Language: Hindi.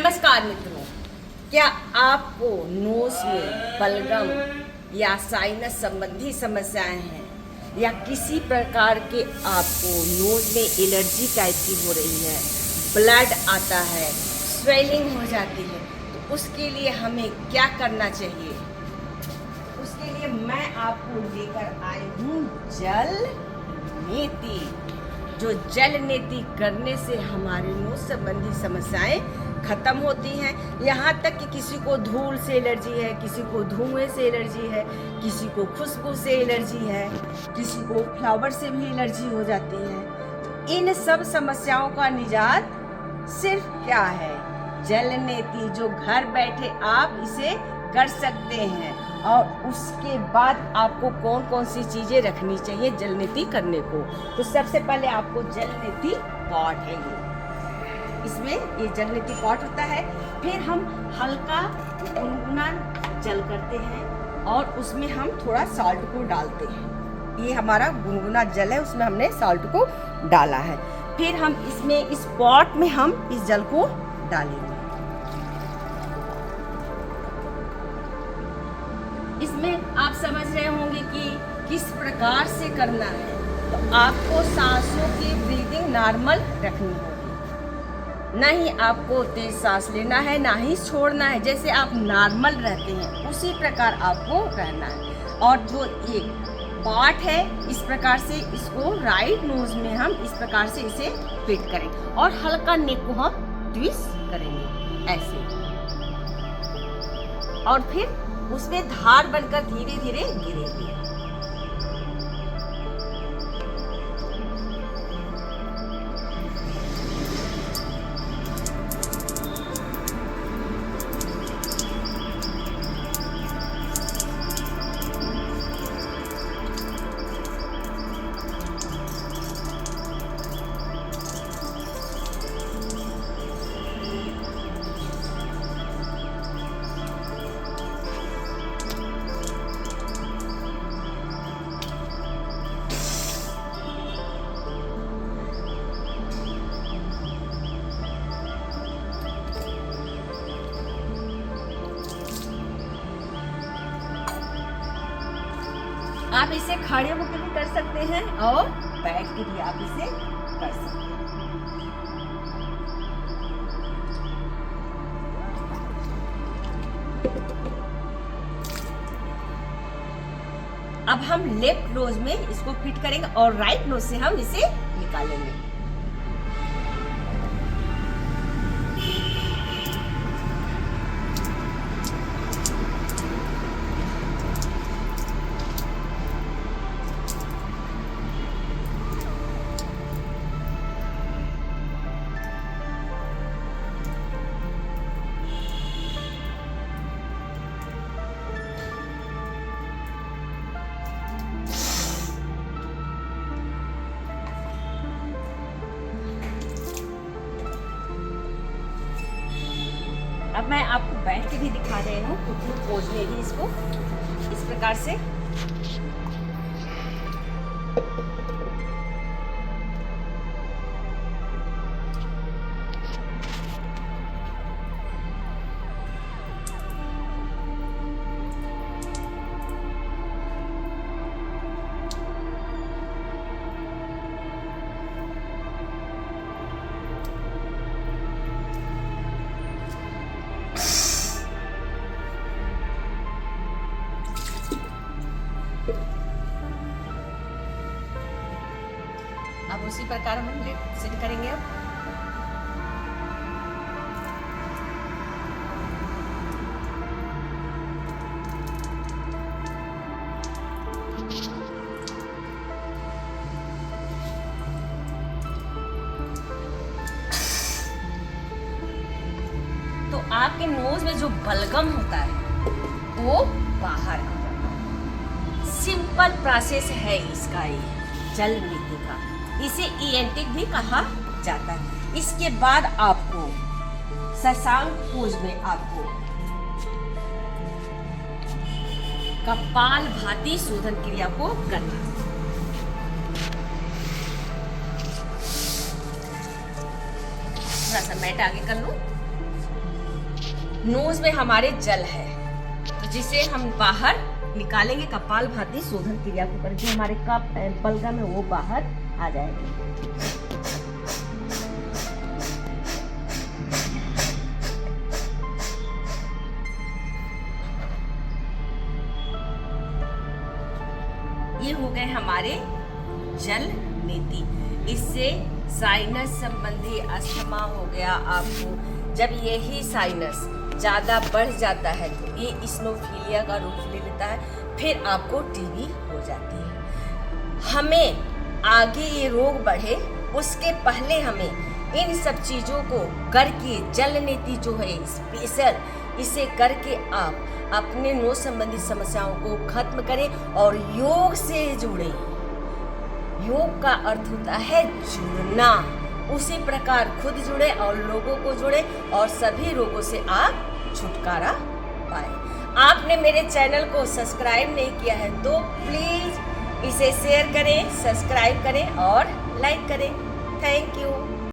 नमस्कार मित्रों, क्या आपको नोज में बलगम या साइनस संबंधी समस्याएं हैं या किसी प्रकार के आपको नोज में एलर्जी टाइप की हो रही है, ब्लड आता है, स्वेलिंग हो जाती है, तो उसके लिए हमें क्या करना चाहिए? उसके लिए मैं आपको लेकर आई हूँ जल नीति। जो जल नीति करने से हमारे नोज संबंधी समस्याएं खत्म होती हैं। यहाँ तक कि किसी को धूल से एलर्जी है, किसी को धुएं से एलर्जी है, किसी को खुशबू से एलर्जी है, किसी को फ्लावर से भी एलर्जी हो जाती है। तो इन सब समस्याओं का निजात सिर्फ क्या है? जल नीति, जो घर बैठे आप इसे कर सकते हैं। और उसके बाद आपको कौन कौन सी चीज़ें रखनी चाहिए जल नीति करने को? तो सबसे पहले आपको जल नीति पॉट है, इसमें ये जल नीति पॉट होता है। फिर हम हल्का गुनगुना जल करते हैं और उसमें हम थोड़ा सॉल्ट को डालते हैं। ये हमारा गुनगुना जल है, उसमें हमने सॉल्ट को डाला है। फिर हम इसमें इस पॉट में हम इस जल को डालेंगे। इसमें आप समझ रहे होंगे कि किस प्रकार से करना है। तो आपको सांसों की ब्रीदिंग नॉर्मल रखनी होगी, ना ही आपको तेज सांस लेना है, ना ही छोड़ना है। जैसे आप नॉर्मल रहते हैं उसी प्रकार आपको रहना है। और जो ये पार्ट है, इस प्रकार से इसको राइट नोज में हम इस प्रकार से इसे फिट करेंगे और हल्का नेक को हम ट्विस्ट करेंगे ऐसे, और फिर उसमें धार बनकर धीरे धीरे गिरेगी। आप इसे खड़े होकर भी कर सकते हैं और बैठ के भी आप इसे कर सकते हैं। अब हम लेफ्ट नोज में इसको फिट करेंगे और राइट नोज से हम इसे निकालेंगे। अब मैं आपको बैठ के भी दिखा रही हूँ, कुछ पोज में भी इसको इस प्रकार से। अब उसी प्रकार हम लेफ्ट सेट करेंगे। अब तो आपके नोज में जो बलगम होता है वो बाहर आ जाता है। सिंपल प्रोसेस है इसका, ये जल नीति का। इसे ईएनटी भी कहा जाता है। इसके बाद आपको शशांक पोज में आपको कपाल भाती शोधन क्रिया को करना है। थोड़ा सा मैट आगे कर लो। नोज में हमारे जल है, तो जिसे हम बाहर निकालेंगे कपालभाति शोधन क्रिया को करके हमारे बलगम है वो बाहर आ जाएगी। ये हो गए हमारे जल नीति। इससे साइनस संबंधी अस्थमा हो गया आपको। जब यही साइनस ज़्यादा बढ़ जाता है तो ये इस्नोफीलिया का रूप ले लेता है, फिर आपको टीबी हो जाती है। हमें आगे ये रोग बढ़े उसके पहले हमें इन सब चीज़ों को करके, जल नीति जो है स्पेशल, इसे करके आप अपने नोज संबंधी समस्याओं को खत्म करें और योग से जुड़े। योग का अर्थ होता है जुड़ना, उसी प्रकार खुद जुड़े और लोगों को जुड़े और सभी रोगों से आप छुटकारा पाए। आपने मेरे चैनल को सब्सक्राइब नहीं किया है तो प्लीज़ इसे शेयर करें, सब्सक्राइब करें और लाइक करें। Thank you.